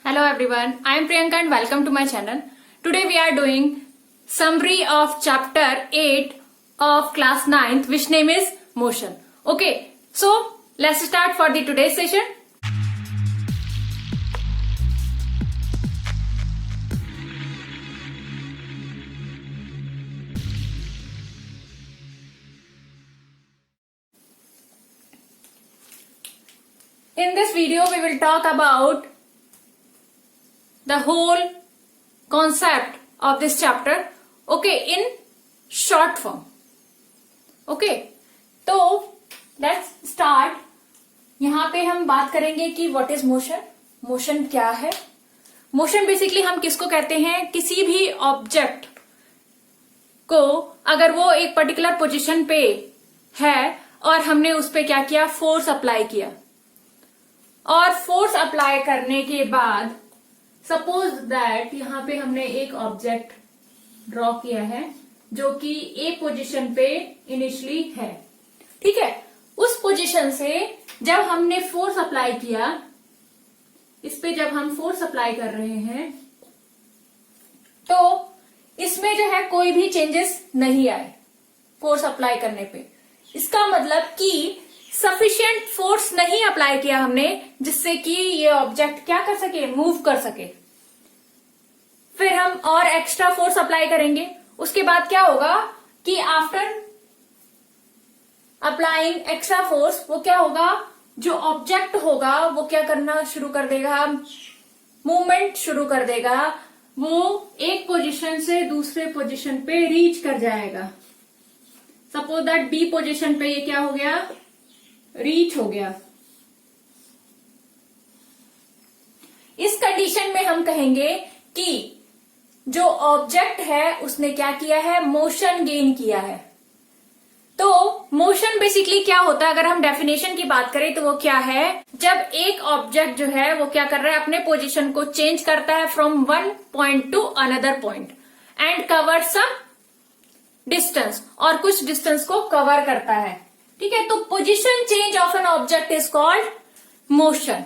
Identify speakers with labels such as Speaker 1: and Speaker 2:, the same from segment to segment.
Speaker 1: Hello everyone, I am Priyanka and welcome to my channel. Today we are doing summary of chapter 8 of class 9th which name is motion. Okay, so let's start for the today's session. In this video we will talk about the whole concept of this chapter, okay, in short form. Okay, तो let's start. यहाँ पे हम बात करेंगे कि what is motion, motion क्या है. Motion basically हम किसको कहते हैं, किसी भी ऑब्जेक्ट को अगर वो एक पर्टिकुलर पोजीशन पे है और हमने उस पे क्या किया, फोर्स अप्लाई किया, और फोर्स अप्लाई करने के बाद सपोज दैट यहाँ पे हमने एक ऑब्जेक्ट ड्रॉ किया है जो कि एक पोजीशन पे इनिशियली है. ठीक है, उस पोजीशन से जब हमने फोर्स अप्लाई किया, इस पे जब हम फोर्स अप्लाई कर रहे हैं तो इसमें जो है कोई भी चेंजेस नहीं आए फोर्स अप्लाई करने पे. इसका मतलब कि सफिशिएंट फोर्स नहीं अप्लाई किया हमने जिससे कि ये ऑब्जेक्ट क्या कर सके, मूव कर सके. फिर हम और एक्स्ट्रा फोर्स अप्लाई करेंगे. उसके बाद क्या होगा कि आफ्टर अप्लाइंग एक्स्ट्रा फोर्स वो क्या होगा, जो ऑब्जेक्ट होगा वो क्या करना शुरू कर देगा, मूवमेंट शुरू कर देगा. वो एक पोजीशन से दूसरे पोजीशन पे रीच कर जाएगा. सपोज दैट बी पोजीशन पे ये क्या हो गया, रीच हो गया. इस कंडीशन में हम कहेंगे कि जो ऑब्जेक्ट है उसने क्या किया है, मोशन गेन किया है. तो मोशन बेसिकली क्या होता है, अगर हम डेफिनेशन की बात करें तो वो क्या है, जब एक ऑब्जेक्ट जो है वो क्या कर रहा है, अपने पोजीशन को चेंज करता है from one point to another point and cover some distance, और कुछ डिस्टेंस को कवर करता है. ठीक है, तो position change of an object is called motion.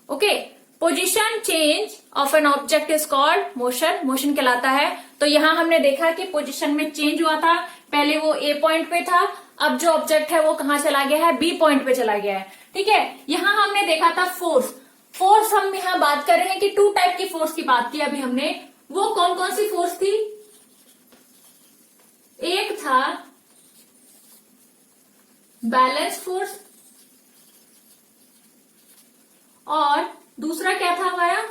Speaker 1: Okay, position change of an object is called motion, motion कहलाता है. तो यहां हमने देखा कि पोजीशन में चेंज हुआ था, पहले वो ए पॉइंट पे था, अब जो ऑब्जेक्ट है वो कहां चला गया है, बी पॉइंट पे चला गया है. ठीक है, यहां हमने देखा था फोर्स. फोर्स हम यहां बात कर रहे हैं कि टू टाइप की फोर्स की बात की अभी हमने. वो कौन कौन सी फोर्स थी, एक था बैलेंस फोर्स और दूसरा क्या था हमारा,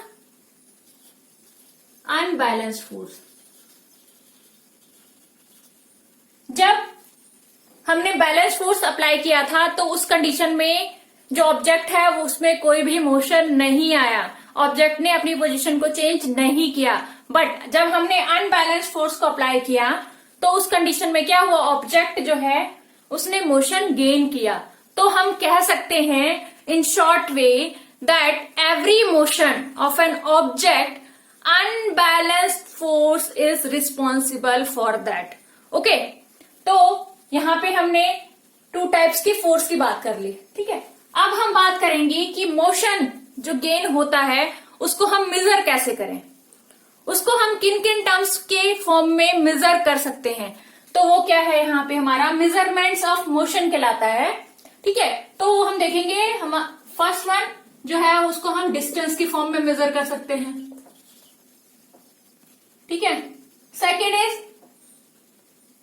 Speaker 1: अनबैलेंस फोर्स. जब हमने बैलेंस फोर्स अप्लाई किया था तो उस कंडीशन में जो ऑब्जेक्ट है वो उसमें कोई भी मोशन नहीं आया, ऑब्जेक्ट ने अपनी पोजीशन को चेंज नहीं किया. बट जब हमने अनबैलेंस फोर्स को अप्लाई किया तो उस कंडीशन में क्या हुआ, ऑब्जेक्ट जो है उसने मोशन गेन किया. तो हम कह सकते हैं in short way that every motion of an object unbalanced force is responsible for that. Okay, तो यहां पे हमने टू टाइप्स की फोर्स की बात कर ली. ठीक है, अब हम बात करेंगे कि मोशन जो गेन होता है उसको हम मेजर कैसे करें, उसको हम किन किन टर्म्स के फॉर्म में मेजर कर सकते हैं. तो वो क्या है, यहाँ पे हमारा मेजरमेंट्स ऑफ मोशन कहलाता है. ठीक है, तो हम देखेंगे, हम फर्स्ट वन जो है उसको हम डिस्टेंस की फॉर्म में मेजर कर सकते हैं. ठीक है, सेकेंड इज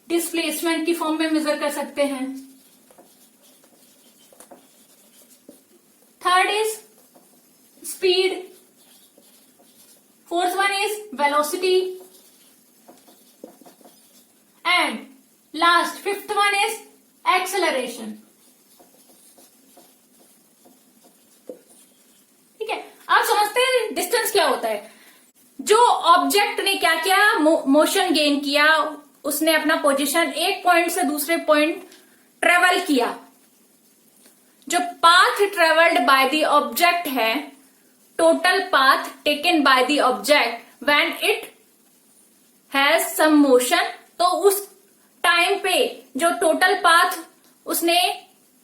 Speaker 1: डिस्प्लेसमेंट की फॉर्म में मेजर कर सकते हैं. Third is speed. Fourth one is velocity and last fifth one is acceleration. ठीक है, आप समझते हैं डिस्टेंस क्या होता है. जो ऑब्जेक्ट ने क्या किया, मोशन गेन किया, उसने अपना पोजीशन एक पॉइंट से दूसरे पॉइंट ट्रेवल किया. जो path travelled by the object है, total path taken by the object when it has some motion, तो उस टाइम पे जो टोटल पाथ उसने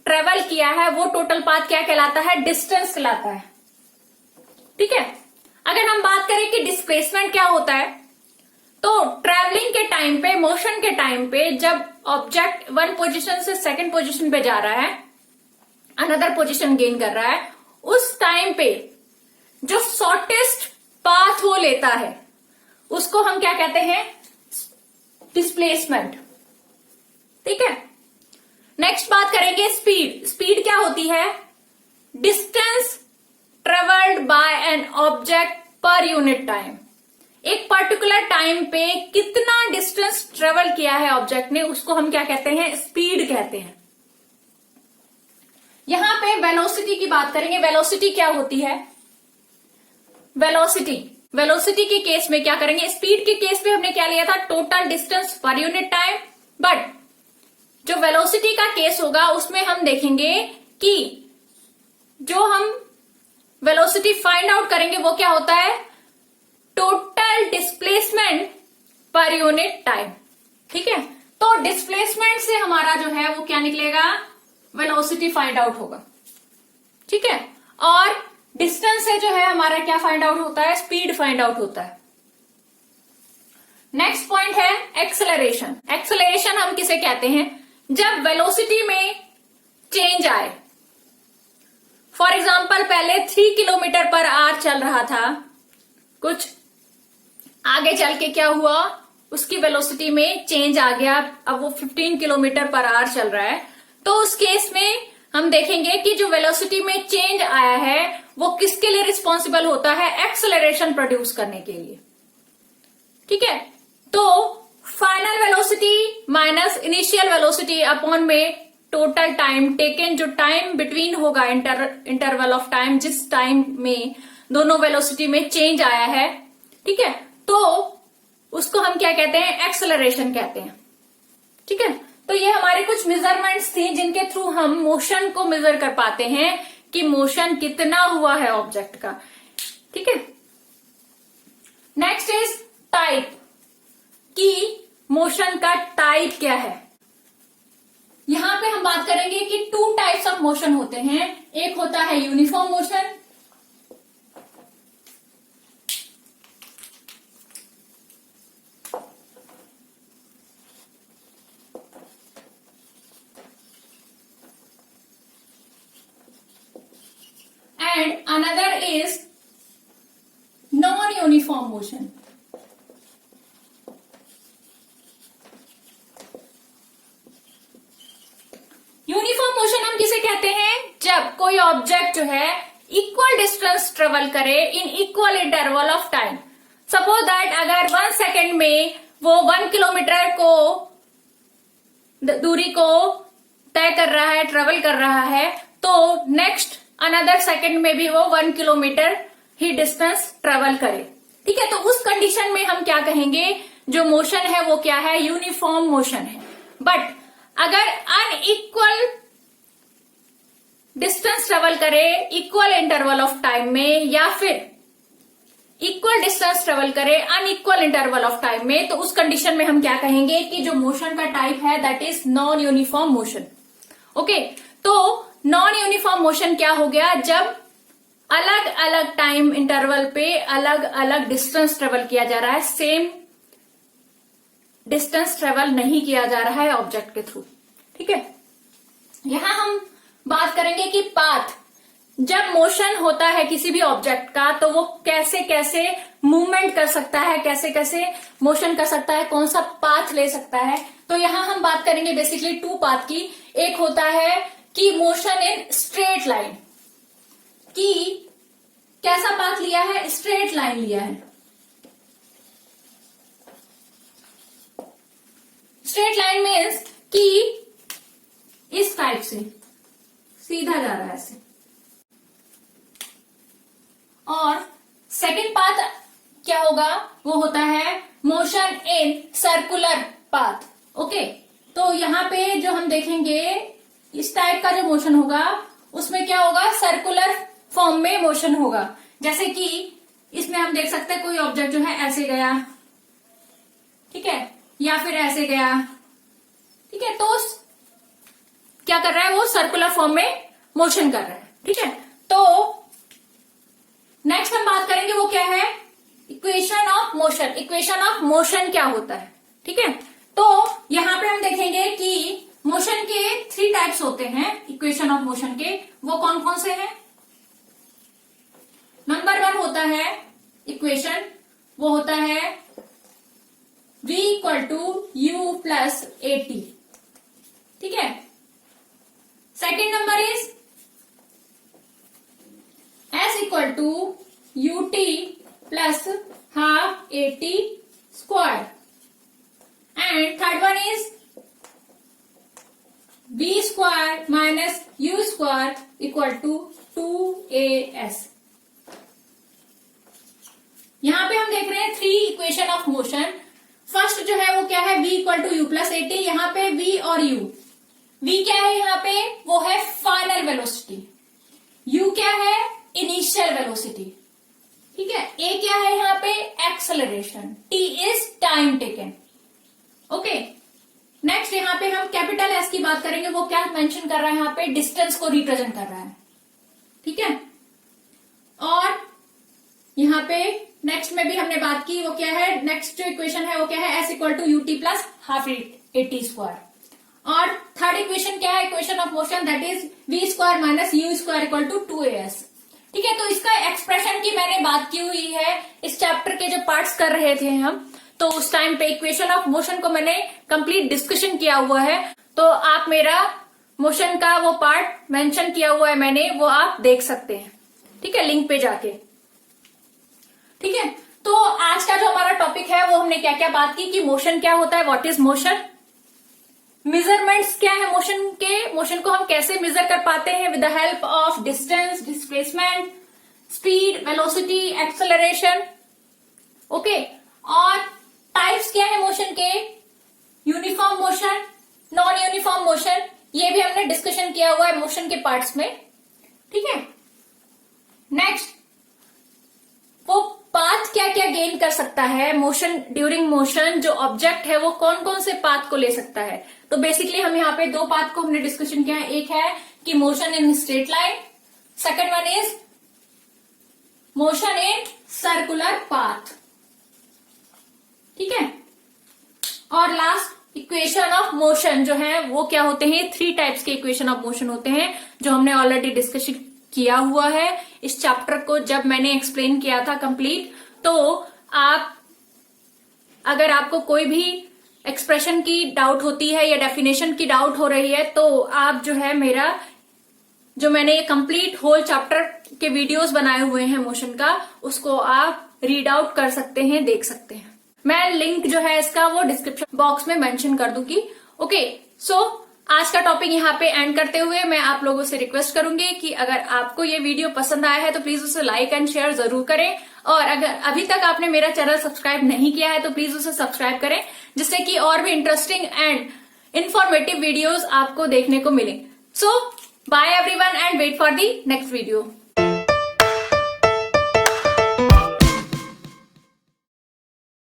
Speaker 1: ट्रेवल किया है वो टोटल पाथ क्या कहलाता है, डिस्टेंस कहलाता है. ठीक है, कि डिस्प्लेसमेंट क्या होता है। तो ट्रैवलिंग के टाइम पे, मोशन के टाइम पे, जब ऑब्जेक्ट वन पोजीशन से सेकंड पोजीशन पे जा रहा है, अनदर पोजीशन गेन कर रहा है, उस टाइम पे जो शॉर्टेस्ट पाथ वो लेता है उसको हम क्या कहते हैं, डिस्प्लेसमेंट। ठीक है, नेक्स्ट बात करेंगे स्पीड। स्पीड क्या होती है, distance travelled by an object per unit time. एक पर्टिकुलर टाइम पे कितना डिस्टेंस ट्रेवल किया है ऑब्जेक्ट ने, उसको हम क्या कहते हैं, स्पीड कहते हैं। यहां पे वेलोसिटी की बात करेंगे। वेलोसिटी क्या होती है, वेलोसिटी के केस में क्या करेंगे, स्पीड के केस में हमने क्या लिया था, total distance per unit time. But जो वेलोसिटी का केस होगा उसमें हम देखेंगे कि जो हम वेलोसिटी फाइंड आउट करेंगे वो क्या होता है, total displacement per unit time. ठीक है, तो डिस्प्लेसमेंट से हमारा जो है वो क्या निकलेगा, वेलोसिटी फाइंड आउट होगा। ठीक है, और डिस्टेंस से जो है हमारा क्या फाइंड आउट होता है, स्पीड फाइंड आउट होता है। नेक्स्ट पॉइंट है एक्सेलरेशन। एक्सेलरेशन हम किसे कहते हैं, जब वेलोसिटी में चेंज आए। फॉर एग्जाम्पल पहले 3 किलोमीटर पर आवर चल रहा था, कुछ आगे चल के क्या हुआ, उसकी वेलोसिटी में चेंज आ गया, अब वो 15 किलोमीटर पर आवर चल रहा है। तो उस केस में हम देखेंगे कि जो वेलोसिटी में चेंज आया है वो किसके लिए रिस्पॉन्सिबल होता है, एक्सेलरेशन प्रोड्यूस करने के लिए। ठीक है, तो final velocity minus initial velocity upon में टोटल टाइम टेकन, जो टाइम बिटवीन होगा, इंटरवल ऑफ टाइम जिस टाइम में दोनों वेलोसिटी में चेंज आया है। ठीक है, तो उसको हम क्या कहते हैं, एक्सेलरेशन कहते हैं। ठीक है, तो ये हमारे कुछ मेजरमेंट्स थी जिनके थ्रू हम मोशन को मेजर कर पाते हैं कि मोशन कितना हुआ है ऑब्जेक्ट का। ठीक है, नेक्स्ट इज टाइप, कि मोशन का टाइप क्या है। यहां पे हम बात करेंगे कि 2 टाइप्स ऑफ मोशन होते हैं। एक होता है uniform motion, and another is non-uniform motion. Uniform motion हम किसे कहते हैं, जब कोई ऑब्जेक्ट जो है इक्वल डिस्टेंस ट्रेवल करे in equal interval of time. Suppose that अगर 1 सेकेंड में वो 1 किलोमीटर को दूरी को तय कर रहा है, ट्रेवल कर रहा है, तो नेक्स्ट अनदर सेकेंड में भी वो 1 किलोमीटर ही डिस्टेंस ट्रेवल करे। ठीक है, तो उस कंडीशन में हम क्या कहेंगे, जो मोशन है वो क्या है, यूनिफॉर्म मोशन है। बट अगर अनइक्वल डिस्टेंस ट्रेवल करे इक्वल इंटरवल ऑफ टाइम में, या फिर इक्वल डिस्टेंस ट्रेवल करे अनइक्वल इंटरवल ऑफ टाइम में, तो उस कंडीशन में हम क्या कहेंगे कि जो मोशन का टाइप है that is non uniform motion. Okay, तो नॉन यूनिफॉर्म मोशन क्या हो गया, जब अलग अलग टाइम इंटरवल पे अलग अलग डिस्टेंस ट्रेवल किया जा रहा है, सेम डिस्टेंस ट्रेवल नहीं किया जा रहा है ऑब्जेक्ट के थ्रू। ठीक है, यहां हम बात करेंगे कि पाथ, जब मोशन होता है किसी भी ऑब्जेक्ट का तो वो कैसे कैसे मूवमेंट कर सकता है, कैसे कैसे मोशन कर सकता है, कौन सा पाथ ले सकता है। तो यहां हम बात करेंगे बेसिकली 2 पाथ की। एक होता है कि मोशन इन स्ट्रेट लाइन, कि कैसा पाथ लिया है, स्ट्रेट लाइन लिया है। स्ट्रेट लाइन मीन्स कि इस टाइप से सीधा जा रहा है ऐसे। और सेकंड पाथ क्या होगा, वो होता है motion in circular path. Okay, तो यहां पे जो हम देखेंगे इस टाइप का जो मोशन होगा उसमें क्या होगा, सर्कुलर फॉर्म में मोशन होगा। जैसे कि इसमें हम देख सकते हैं कोई ऑब्जेक्ट जो है ऐसे गया, ठीक है, या फिर ऐसे गया। ठीक है, तो क्या कर रहा है, वो सर्कुलर फॉर्म में मोशन कर रहा है। ठीक है, तो नेक्स्ट हम बात करेंगे वो क्या है, मोशन, इक्वेशन ऑफ मोशन क्या होता है, ठीक है। तो यहां पे हम देखेंगे कि मोशन के 3 टाइप्स होते हैं, इक्वेशन ऑफ मोशन के। वो कौन कौन से हैं? नंबर 1 होता है इक्वेशन, वो होता है v equal to u plus at, ठीक है। Second number is s equal to ut plus half at square, and third one is v square minus u square equal to 2as। यहां पे हम देख रहे हैं 3 इक्वेशन ऑफ मोशन। फर्स्ट जो है वो क्या है, v equal to u plus at। यहाँ पे v और u, v क्या है यहाँ पे, वो है फाइनल वेलोसिटी, u क्या है, इनिशियल वेलोसिटी, ठीक है। a क्या है यहाँ पे, acceleration, t is time taken, okay. Next यहाँ पे हम कैपिटल S की बात करेंगे, वो क्या मेंशन कर रहा है यहाँ पे, डिस्टेंस को रिप्रेजेंट कर रहा है, ठीक है। और यहाँ पे नेक्स्ट में भी हमने बात की, वो क्या है, नेक्स्ट जो इक्वेशन है वो क्या है, s equal to ut plus half at square. और थर्ड इक्वेशन क्या है, equation of motion, that is v square minus u square equal to 2as, ठीक है। तो इसका एक्सप्रेशन की मैंने बात की हुई है, इस चैप्टर के जो पार्ट्स कर रहे थे हम, तो उस टाइम पे इक्वेशन ऑफ मोशन को मैंने कंप्लीट डिस्कशन किया हुआ है। तो आप मेरा मोशन का वो पार्ट मेंशन किया हुआ है मैंने, वो आप देख सकते हैं, ठीक है, लिंक पे जाके, ठीक है। तो आज का जो हमारा टॉपिक है वो हमने क्या क्या बात की कि मोशन क्या होता है, व्हाट इज मोशन, मेजरमेंट्स क्या है मोशन के, मोशन को हम कैसे मेजर कर पाते हैं with the help of distance, displacement, speed, velocity, acceleration, okay. और टाइप्स क्या है मोशन के, uniform motion, non uniform motion, ये भी हमने डिस्कशन किया हुआ है मोशन के पार्ट्स में, ठीक है। नेक्स्ट, वो पाथ क्या क्या गेन कर सकता है मोशन, ड्यूरिंग मोशन जो ऑब्जेक्ट है वो कौन कौन से पाथ को ले सकता है। तो बेसिकली हम यहाँ पे 2 पाथ को हमने डिस्कशन किया है, एक है कि motion in straight line, second one is motion in circular path, ठीक है। और लास्ट इक्वेशन ऑफ मोशन जो है वो क्या होते हैं, 3 टाइप्स के इक्वेशन ऑफ मोशन होते हैं जो हमने ऑलरेडी डिस्कशन किया हुआ है इस चैप्टर को जब मैंने एक्सप्लेन किया था कंप्लीट। तो आप, अगर आपको कोई भी एक्सप्रेशन की डाउट होती है या डेफिनेशन की डाउट हो रही है, तो आप जो है मेरा, जो मैंने ये कंप्लीट होल चैप्टर के वीडियोस बनाए हुए हैं मोशन का, उसको आप रीड आउट कर सकते हैं, देख सकते हैं। मैं लिंक जो है इसका वो डिस्क्रिप्शन बॉक्स में मेंशन कर दूंगी, ओके। सो आज का टॉपिक यहाँ पे एंड करते हुए मैं आप लोगों से रिक्वेस्ट करूंगी कि अगर आपको ये वीडियो पसंद आया है तो प्लीज उसे लाइक एंड शेयर जरूर करें, और अगर अभी तक आपने मेरा चैनल सब्सक्राइब नहीं किया है तो प्लीज उसे सब्सक्राइब करें, जिससे कि और भी इंटरेस्टिंग एंड इंफॉर्मेटिव वीडियोस आपको देखने को मिले। So bye everyone and wait for the next video.